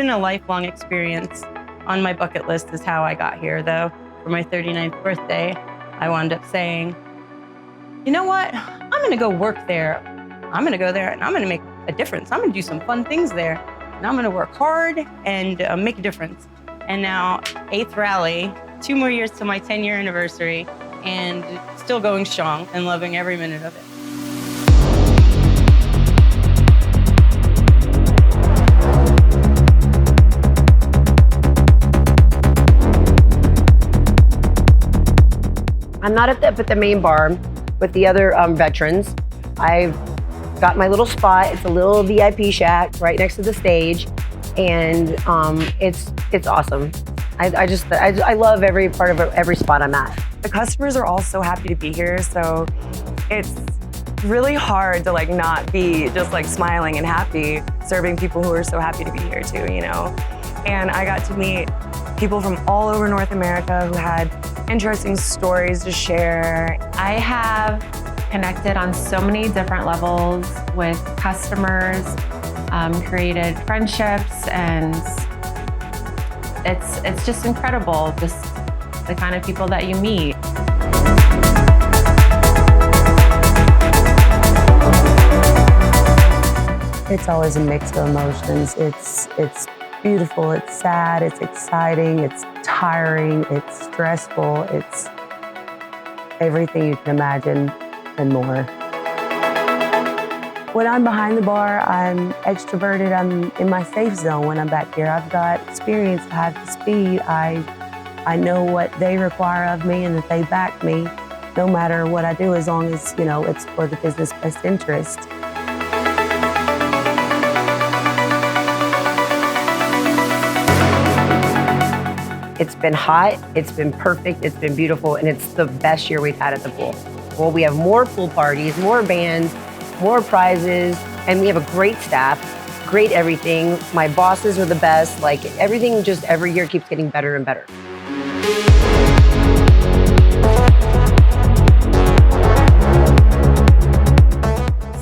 been a lifelong experience. On my bucket list is how I got here, though. For my 39th birthday, I wound up saying, you know what? I'm gonna go work there. I'm gonna go there and I'm gonna make a difference. I'm gonna do some fun things there. And I'm gonna work hard and make a difference. And now, 8th rally, 2 more years to my 10-year anniversary, and still going strong and loving every minute of it. I'm not at the main bar with the other veterans. I've got my little spot. It's a little VIP shack right next to the stage, and it's awesome. I love every part of every spot I'm at. The customers are all so happy to be here, so it's really hard to like not be just like smiling and happy, serving people who are so happy to be here too, you know? And I got to meet people from all over North America who had interesting stories to share. I have connected on so many different levels with customers, created friendships, and it's just incredible, just the kind of people that you meet. It's always a mix of emotions. It's beautiful, it's sad, it's exciting, it's tiring, it's stressful, it's everything you can imagine and more. When I'm behind the bar, I'm extroverted, I'm in my safe zone when I'm back here. I've got experience, I have the speed, I know what they require of me and that they back me no matter what I do, as long as, you know, it's for the business best interest. It's been hot, it's been perfect, it's been beautiful, and it's the best year we've had at the pool. Well, we have more pool parties, more bands, more prizes, and we have a great staff, great everything. My bosses are the best. Like, everything just every year keeps getting better and better.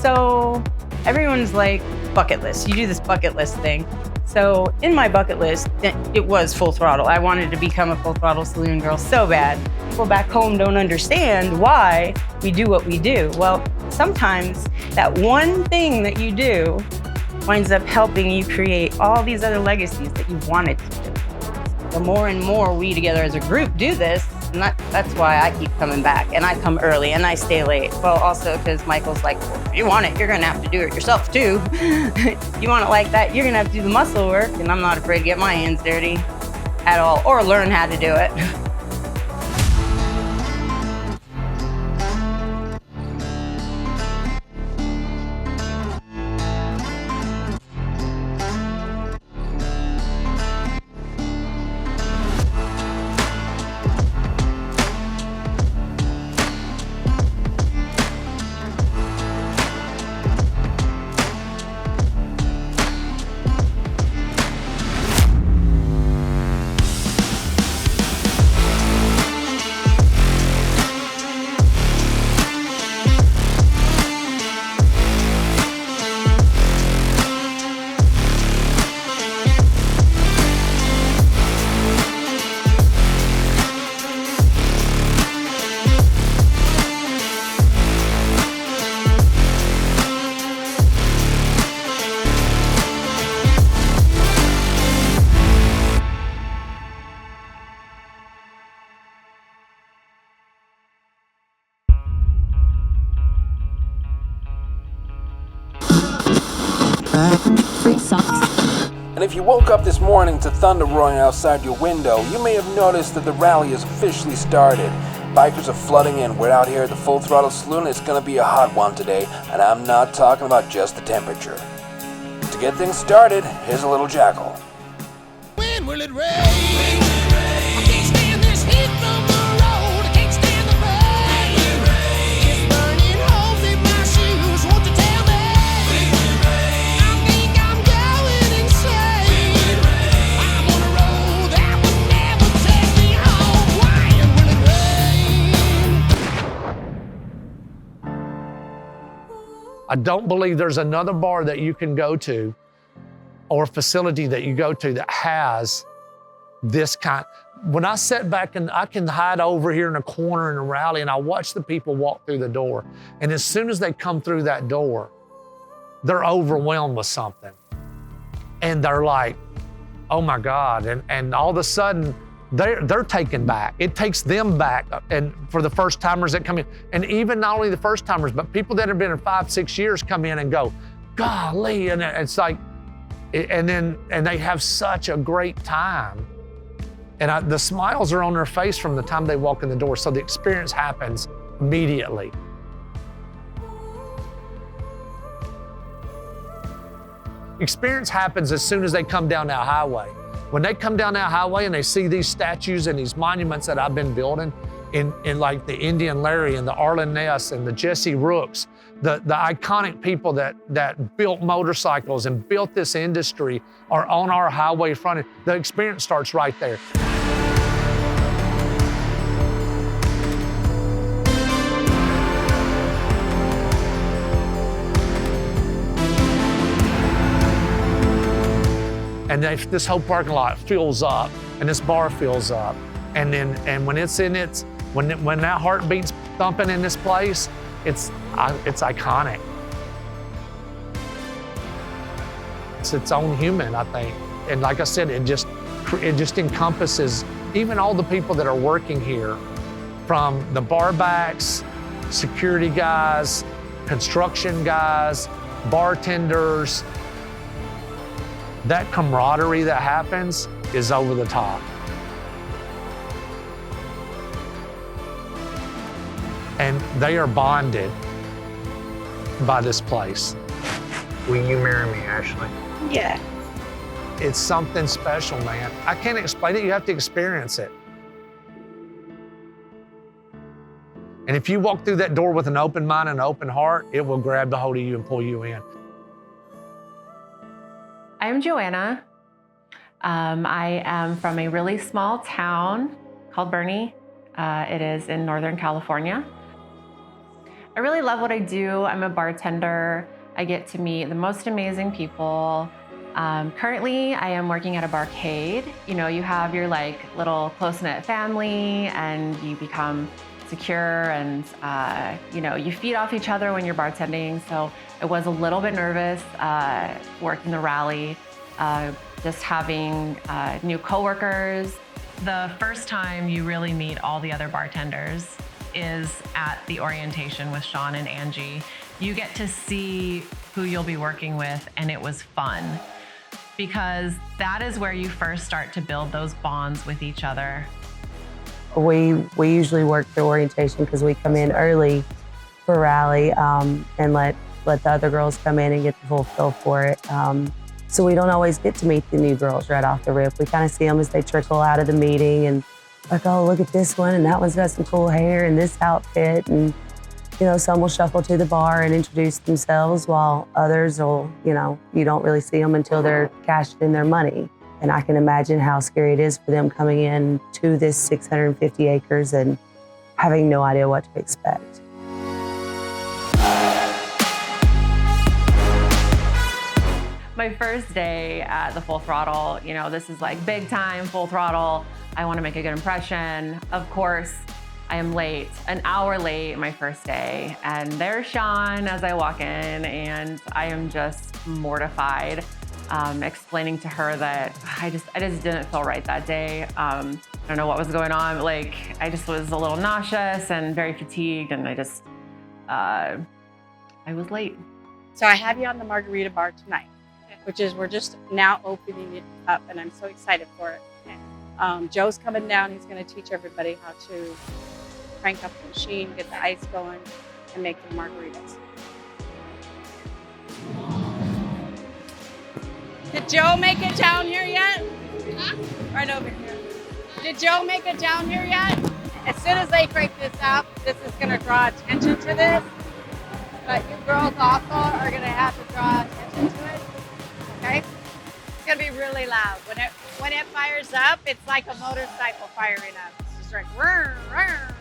So everyone's like, bucket list. You do this bucket list thing. So in my bucket list, it was Full Throttle. I wanted to become a Full Throttle Saloon girl so bad. People back home don't understand why we do what we do. Well, sometimes that one thing that you do winds up helping you create all these other legacies that you wanted to do. The more and more we together as a group do this, and that's why I keep coming back, and I come early and I stay late. Well, also because Michael's like, well, if you want it, you're gonna have to do it yourself too. You want it like that, you're gonna have to do the muscle work, and I'm not afraid to get my hands dirty at all, or learn how to do it. And if you woke up this morning to thunder roaring outside your window, you may have noticed that the rally has officially started. Bikers are flooding in. We're out here at the Full Throttle Saloon. It's going to be a hot one today, and I'm not talking about just the temperature. To get things started, here's a little Jackyl. When will it rain? I can't stand this heat from the road. I can't stand the rain. It's burning holes in my shoes. Won't you tell me? I think I'm going insane. I'm on a road that would never take me home. When will it rain? I don't believe there's another bar that you can go to or facility that you go to that has this kind. When I sit back and I can hide over here in a corner in a rally and I watch the people walk through the door, and as soon as they come through that door, they're overwhelmed with something. And they're like, oh my God, and all of a sudden, they're taken back. It takes them back, and for the first timers that come in, and even not only the first timers, but people that have been in 5, 6 years come in and go, golly, and it's like, and they have such a great time. And the smiles are on their face from the time they walk in the door, so the experience happens immediately. Experience happens as soon as they come down that highway. When they come down that highway and they see these statues and these monuments that I've been building in like the Indian Larry and the Arlen Ness and the Jesse Rooks, the iconic people that built motorcycles and built this industry are on our highway front. The experience starts right there. And this whole parking lot fills up, and this bar fills up, and when it's in when that heart beats thumping in this place, it's iconic. It's its own human, I think, and like I said, it just encompasses even all the people that are working here, from the barbacks, security guys, construction guys, bartenders. That camaraderie that happens is over the top. And they are bonded by this place. Will you marry me, Ashley? Yeah. It's something special, man. I can't explain it, you have to experience it. And if you walk through that door with an open mind and an open heart, it will grab the hold of you and pull you in. I'm Joanna. I am from a really small town called Bernie. It is in Northern California. I really love what I do. I'm a bartender. I get to meet the most amazing people. Currently, I am working at a barcade. You know, you have your like little close-knit family and you become secure and you know, you feed off each other when you're bartending. So I was a little bit nervous working the rally, just having new coworkers. The first time you really meet all the other bartenders is at the orientation with Sean and Angie. You get to see who you'll be working with, and it was fun because that is where you first start to build those bonds with each other. We usually work through orientation because we come in early for rally and let the other girls come in and get the full feel for it. So we don't always get to meet the new girls right off the rip. We kind of see them as they trickle out of the meeting and like, oh, look at this one, and that one's got some cool hair and this outfit. And, you know, some will shuffle to the bar and introduce themselves while others will, you know, you don't really see them until they're cashed in their money. And I can imagine how scary it is for them coming in to this 650 acres and having no idea what to expect. My first day at the Full Throttle, you know, this is like big time, Full Throttle. I want to make a good impression. Of course, I am late, an hour late my first day. And there's Sean as I walk in, and I am just mortified, explaining to her that I just didn't feel right that day. I don't know what was going on. Like, I just was a little nauseous and very fatigued, and I was late. So I have you on the margarita bar tonight, which is, we're just now opening it up, and I'm so excited for it. Joe's coming down. He's going to teach everybody how to crank up the machine, get the ice going, and make the margaritas. Did Joe make it down here yet? Huh? Right over here. Did Joe make it down here yet? As soon as they crank this up, this is going to draw attention to this. But you girls also are going to have to draw attention to it. Okay? It's going to be really loud. When it fires up, it's like a motorcycle firing up. It's just like, rrr, rrr.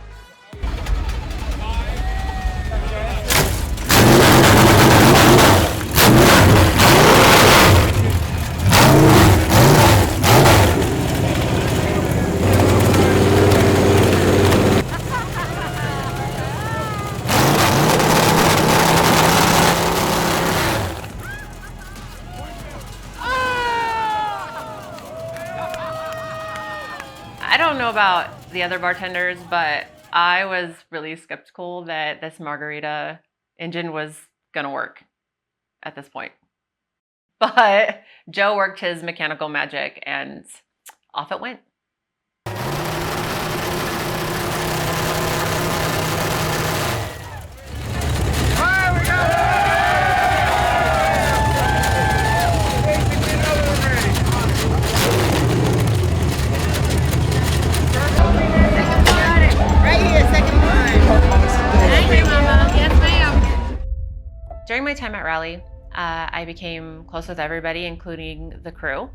about the other bartenders, but I was really skeptical that this margarita engine was gonna work at this point. But Joe worked his mechanical magic and off it went. During my time at Rally, I became close with everybody, including the crew.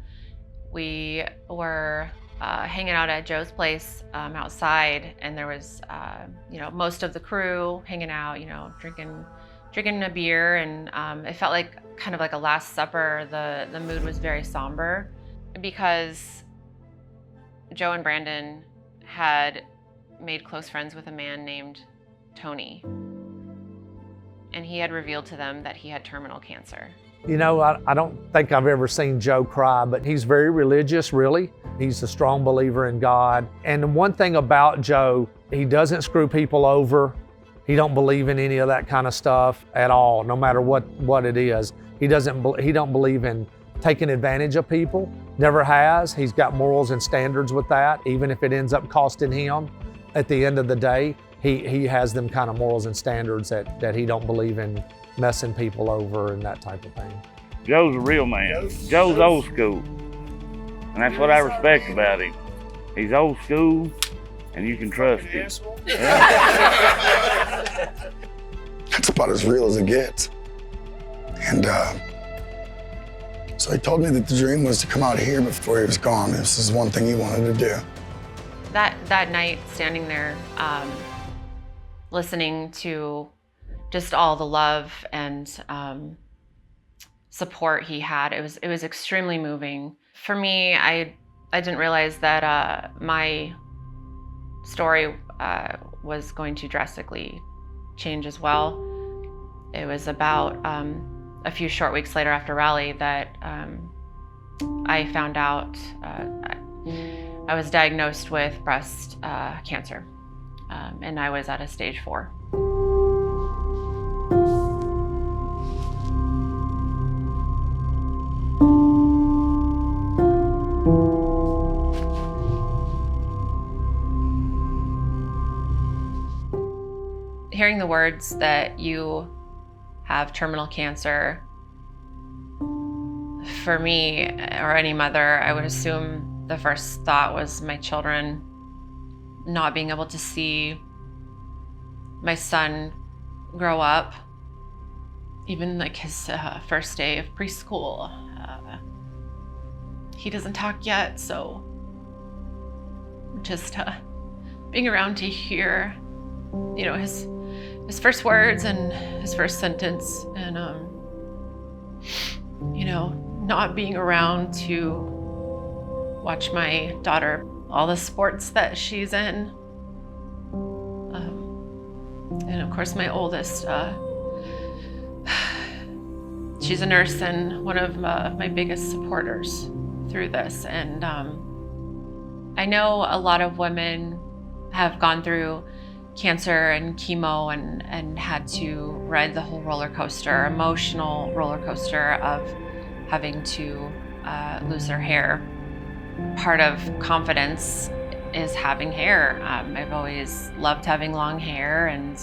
We were hanging out at Joe's place outside, and there was, most of the crew hanging out, drinking a beer, and it felt like kind of like a Last Supper. The mood was very somber because Joe and Brandon had made close friends with a man named Tony. And he had revealed to them that he had terminal cancer. I don't think I've ever seen Joe cry, but he's very religious, really. He's a strong believer in God. And the one thing about Joe, he doesn't screw people over. He don't believe in any of that kind of stuff at all, no matter what it is. He don't believe in taking advantage of people, never has. He's got morals and standards with that, even if it ends up costing him. At the end of the day, he has them kind of morals and standards that he don't believe in messing people over and that type of thing. Joe's a real man. Joe's old school. And that's what I respect about him. He's old school and you can trust him. That's about as real as it gets. And so he told me that the dream was to come out here before he was gone. This is one thing he wanted to do. That night, standing there, listening to just all the love and support he had, it was extremely moving. For me, I didn't realize that my story was going to drastically change as well. It was about a few short weeks later after Rally that I found out I was diagnosed with breast cancer, and I was at a stage 4. Hearing the words that you have terminal cancer, for me or any mother, I would assume the first thought was my children, not being able to see my son grow up, even like his first day of preschool. He doesn't talk yet, so just being around to hear, his first words and his first sentence, and not being around to watch my daughter, all the sports that she's in. And of course, my oldest, she's a nurse and one of my biggest supporters through this. And I know a lot of women have gone through cancer and chemo and had to ride the whole roller coaster, emotional roller coaster of having to lose their hair. Part of confidence is having hair. I've always loved having long hair, and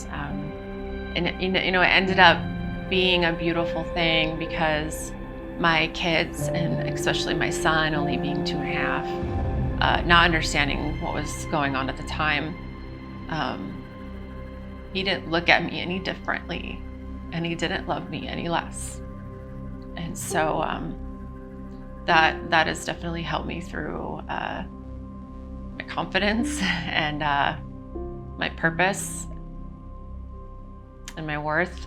it ended up being a beautiful thing because my kids, and especially my son, only being 2.5, not understanding what was going on at the time, he didn't look at me any differently, and he didn't love me any less. And so that has definitely helped me through my confidence and my purpose and my worth.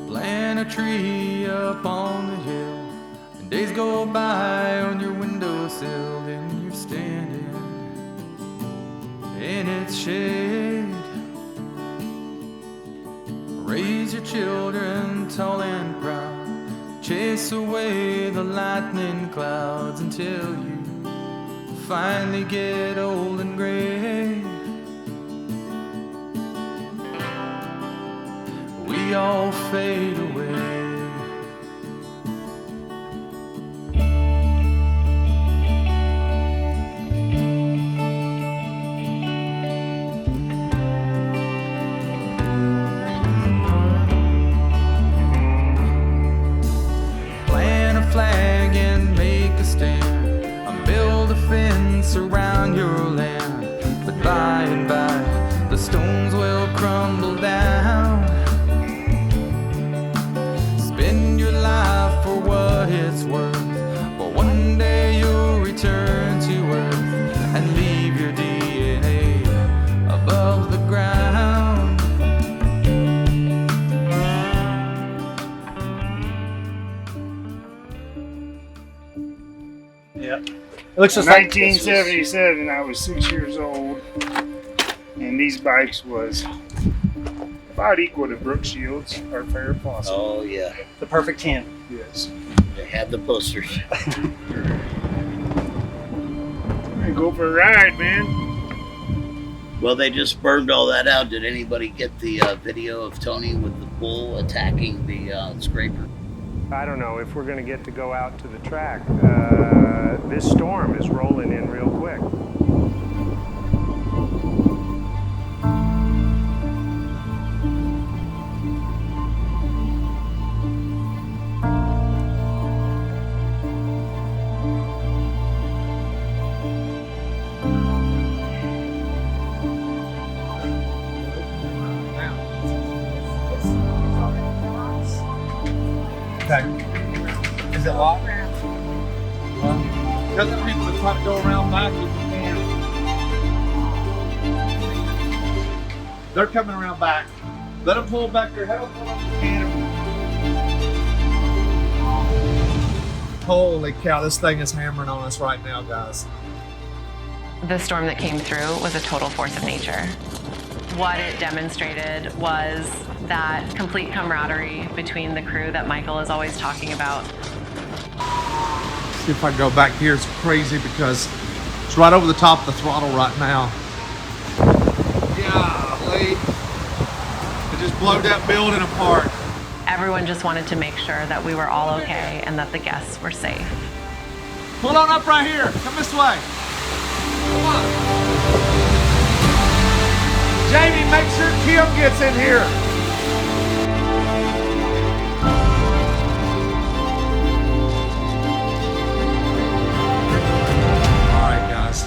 Plant a tree up on the hill, Days go by on your windowsill, and you're standing in its shade. Raise your children tall and proud, chase away the lightning clouds until you finally get old and gray. We all fade away. Plant a flag and make a stand, and build a fence around your land. But by and by, the stones will crumble down. Spend your life for what it's worth, but one day you'll return to earth and leave your DNA above the ground. Yep. It looks just like 1977, I was 6 years old, and these bikes was about equal to Brooke Shields, our favorite fossil. Oh yeah, The perfect 10. Yes. they had the posters. We're gonna go for a ride, man. Well, they just burned all that out. Did anybody get the video of Tony with the bull attacking the scraper? I don't know if we're going to get to go out to the track. This storm is rolling in real quick. Okay. Is it locked? Tell the people to try to go around back if you can. They're coming around back. Let them pull back their head up if you can. Holy cow, this thing is hammering on us right now, guys. The storm that came through was a total force of nature. What it demonstrated was that complete camaraderie between the crew that Michael is always talking about. See if I can go back here. It's crazy because it's right over the top of the throttle right now. Golly. It just blew that building apart. Everyone just wanted to make sure that we were all okay and that the guests were safe. Pull on up right here. Come this way. Come on. Jamie, make sure Kim gets in here. All right, guys.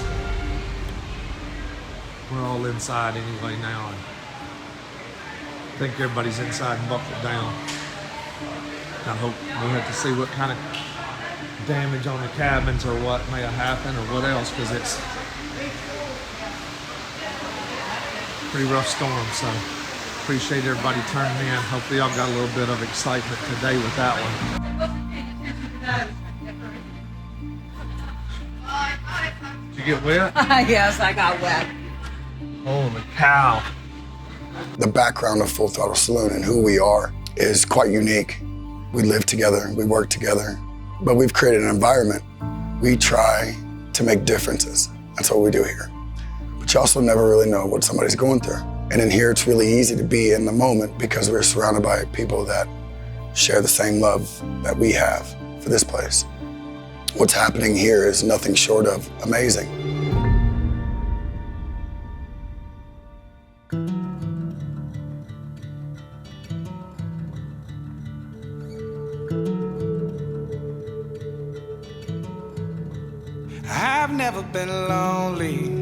We're all inside anyway now. And I think everybody's inside and buckled down. I hope we'll have to see what kind of damage on the cabins or what may have happened or what else, because it's pretty rough storm. So appreciate everybody turning in. Hopefully y'all got a little bit of excitement today with that one. Did you get wet? Yes, I got wet. Holy cow. The background of Full Throttle Saloon and who we are is quite unique. We live together, we work together, but we've created an environment. We try to make differences. That's what we do here. But you also never really know what somebody's going through. And in here, it's really easy to be in the moment because we're surrounded by people that share the same love that we have for this place. What's happening here is nothing short of amazing. I've never been lonely.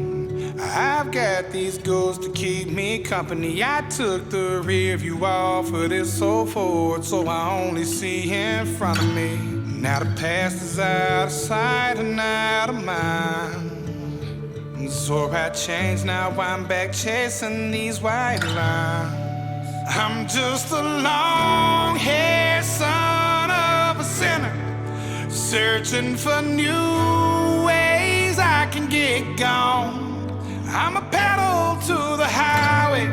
I've got these goals to keep me company. I took the rear view off of this old Ford, so I only see in front of me. Now the past is out of sight and out of mind. So I changed, now I'm back chasing these white lines. I'm just a long-haired son of a sinner, searching for new ways I can get gone. I'm a pedal to the highway.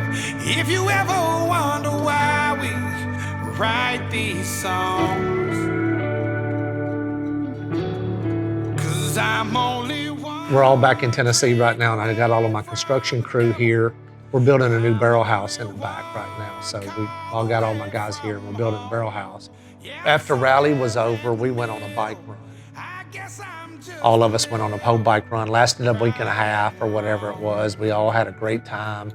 If you ever wonder why we write these songs, 'cause I'm only one. We're all back in Tennessee right now, and I got all of my construction crew here. We're building a new barrel house in the back right now. So we all got all my guys here, and we're building a barrel house. After rally was over, we went on a bike run. All of us went on a whole bike run, lasted a week and a half or whatever it was. We all had a great time.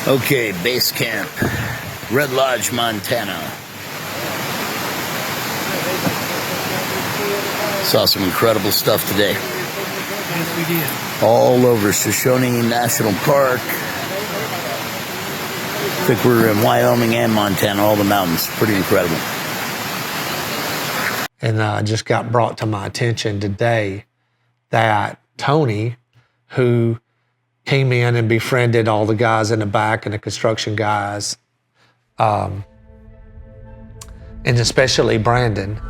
Okay, base camp, Red Lodge, Montana. Saw some incredible stuff today. Yes, we did. All over Shoshone National Park. I think we're in Wyoming and Montana, all the mountains. Pretty incredible. And just got brought to my attention today that Tony, who came in and befriended all the guys in the back and the construction guys, and especially Brandon,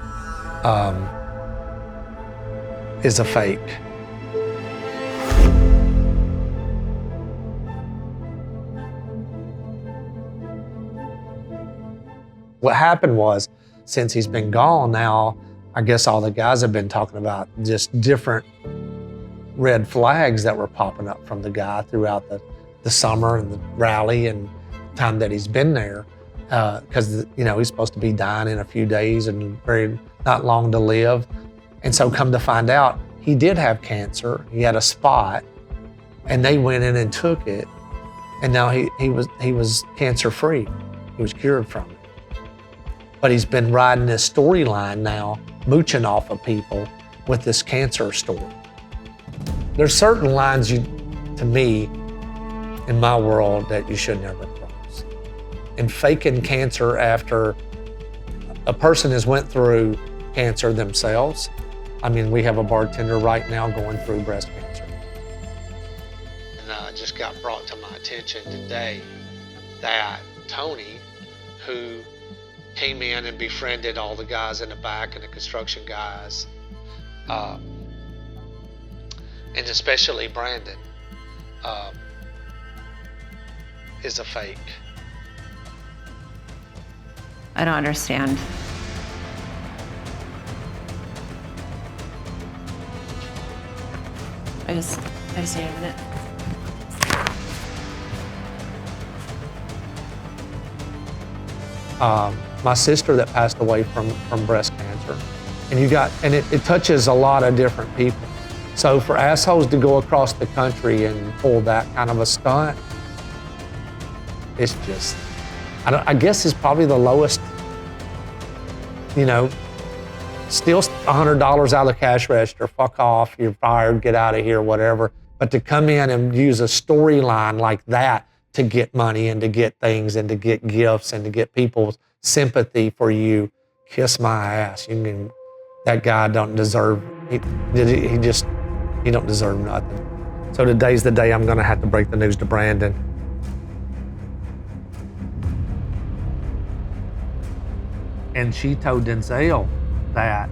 is a fake. What happened was, since he's been gone now, I guess all the guys have been talking about just different red flags that were popping up from the guy throughout the summer and the rally and time that he's been there. Because he's supposed to be dying in a few days and very not long to live. And so come to find out, he did have cancer. He had a spot, and they went in and took it, and now he was cancer free. He was cured from it. But he's been riding this storyline now, mooching off of people with this cancer story. There's certain lines to me, in my world, that you should never cross. And faking cancer after a person has went through cancer themselves. I mean, we have a bartender right now going through breast cancer. And just got brought to my attention today that Tony, who came in and befriended all the guys in the back and the construction guys, and especially Brandon, is a fake. I don't understand. I just need a minute. My sister that passed away from breast cancer. And it touches a lot of different people. So for assholes to go across the country and pull that kind of a stunt, it's just, I guess it's probably the lowest, steal $100 out of the cash register, fuck off, you're fired, get out of here, whatever. But to come in and use a storyline like that to get money and to get things and to get gifts and to get people's sympathy for you, kiss my ass. That guy don't deserve, he don't deserve nothing. So today's the day I'm gonna have to break the news to Brandon. And she told Denzel that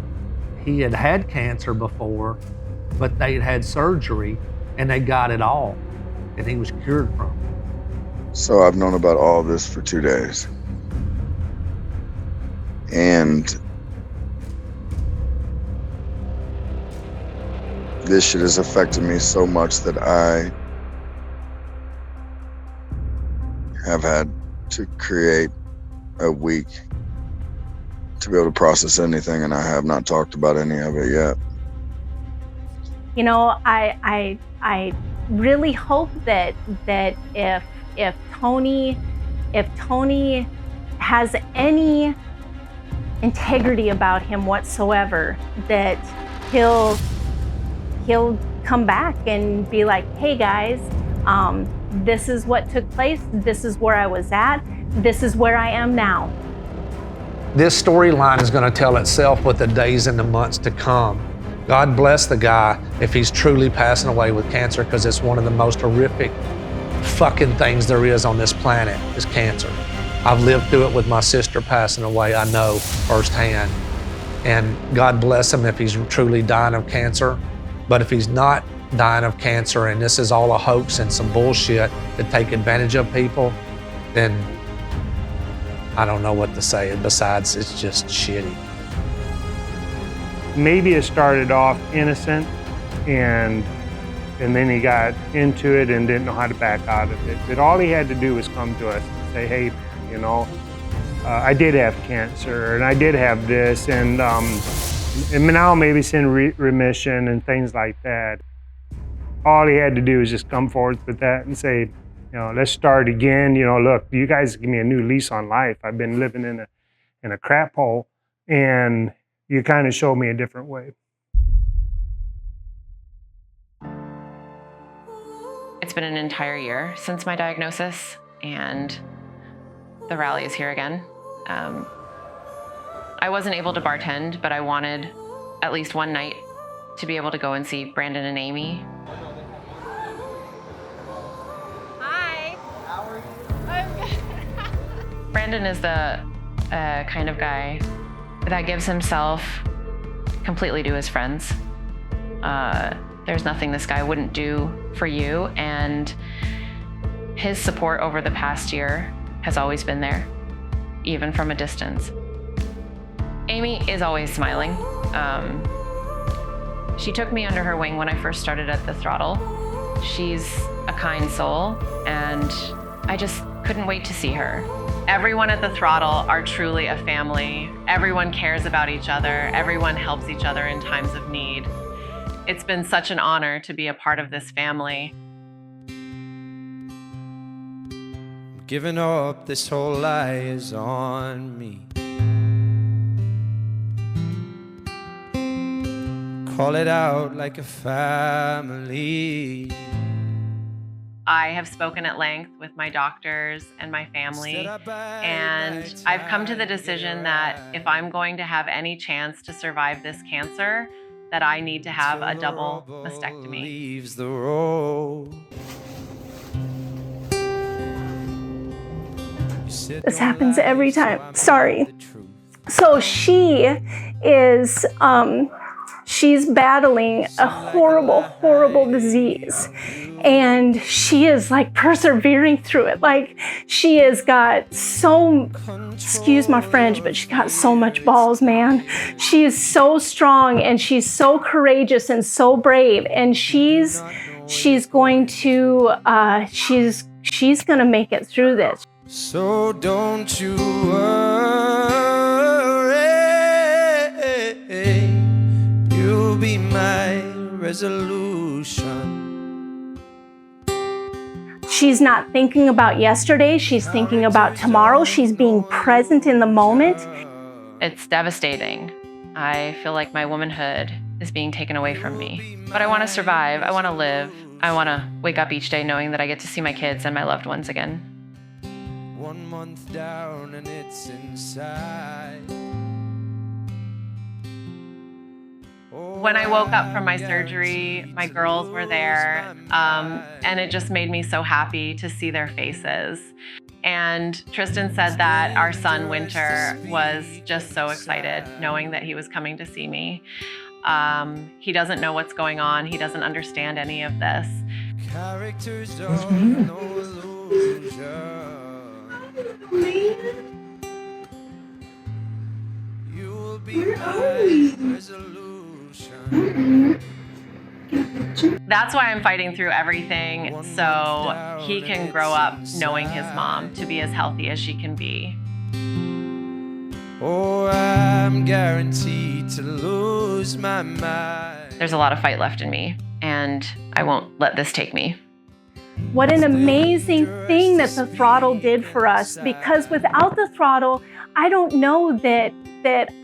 he had had cancer before, but they'd had surgery and they got it all, and he was cured from it. So I've known about all this for 2 days. And this shit has affected me so much that I have had to create a week to be able to process anything, and I have not talked about any of it yet. I really hope that if Tony has any integrity about him whatsoever, that he'll come back and be like, hey guys, this is what took place, this is where I was at, this is where I am now. This storyline is going to tell itself with the days and the months to come. God bless the guy if he's truly passing away with cancer, because it's one of the most horrific fucking things there is on this planet is cancer. I've lived through it with my sister passing away. I know firsthand. And God bless him if he's truly dying of cancer. But if he's not dying of cancer and this is all a hoax and some bullshit to take advantage of people, then I don't know what to say besides it's just shitty. Maybe it started off innocent and then he got into it and didn't know how to back out of it. But all he had to do was come to us and say, hey, you know, I did have cancer and I did have this, and now maybe it's in remission and things like that. All he had to do was just come forth with that and say, you know, let's start again. You know, look, you guys give me a new lease on life. I've been living in a crap hole, and you kind of showed me a different way. It's been an entire year since my diagnosis, and the rally is here again. I wasn't able to bartend, but I wanted at least one night to be able to go and see Brandon and Amy. Hi. How are you? I'm good. Brandon is the kind of guy that gives himself completely to his friends. There's nothing this guy wouldn't do for you, and his support over the past year has always been there, even from a distance. Amy is always smiling. She took me under her wing when I first started at the Throttle. She's a kind soul, and I just couldn't wait to see her. Everyone at the Throttle are truly a family. Everyone cares about each other. Everyone helps each other in times of need. It's been such an honor to be a part of this family. Giving up, this whole lie is on me. Call it out like a family. I have spoken at length with my doctors and my family, and I've come to the decision that if I'm going to have any chance to survive this cancer, that I need to have a double mastectomy. Leaves the road. This happens every time. Sorry. So she is, she's battling a horrible, horrible disease. And she is like persevering through it. Like she has got so, excuse my French, but she's got so much balls, man. She is so strong and she's so courageous and so brave. And she's going to, she's going to make it through this. So don't you worry, you'll be my resolution. She's not thinking about yesterday, she's thinking about tomorrow. She's being present in the moment. It's devastating. I feel like my womanhood is being taken away from me. But I want to survive, I want to live. I want to wake up each day knowing that I get to see my kids and my loved ones again. 1 month down and it's inside. When I woke up from my surgery, my girls were there, and it just made me so happy to see their faces. And Tristan said that our son, Winter, was just so excited knowing that he was coming to see me. He doesn't know what's going on. He doesn't understand any of this. Characters of no illusion. You will be my resolution. That's why I'm fighting through everything, so he can grow up knowing his mom to be as healthy as she can be. Oh, I'm guaranteed to lose my mind. There's a lot of fight left in me, and I won't let this take me. What an amazing thing that the Throttle did for us, because without the Throttle, I don't know that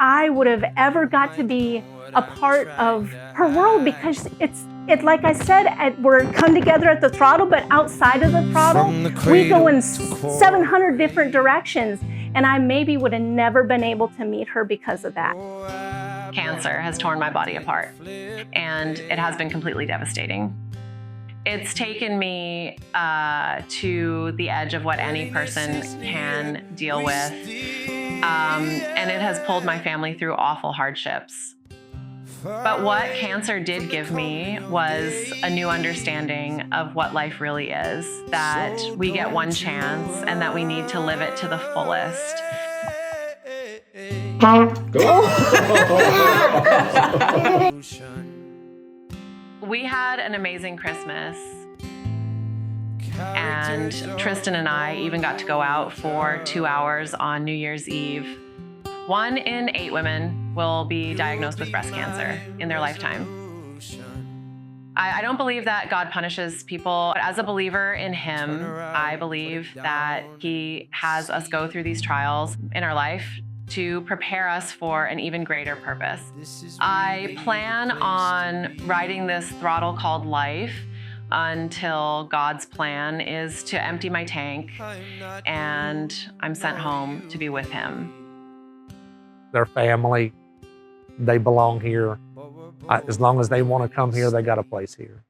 I would have ever got to be a part of her world, because it's like I said, we're come together at the Throttle, but outside of the Throttle, we go in 700 different directions, and I maybe would have never been able to meet her because of that. Cancer has torn my body apart, and it has been completely devastating. It's taken me to the edge of what any person can deal with. and it has pulled my family through awful hardships. But what cancer did give me was a new understanding of what life really is, that we get one chance and that we need to live it to the fullest. We had an amazing Christmas, and Tristan and I even got to go out for 2 hours on New Year's Eve. 1 in 8 women will be diagnosed with breast cancer in their lifetime. I don't believe that God punishes people, but as a believer in Him, I believe that He has us go through these trials in our life to prepare us for an even greater purpose. I plan on riding this throttle called life until God's plan is to empty my tank and I'm sent home to be with Him. Their family, they belong here. As long as they want to come here, they got a place here.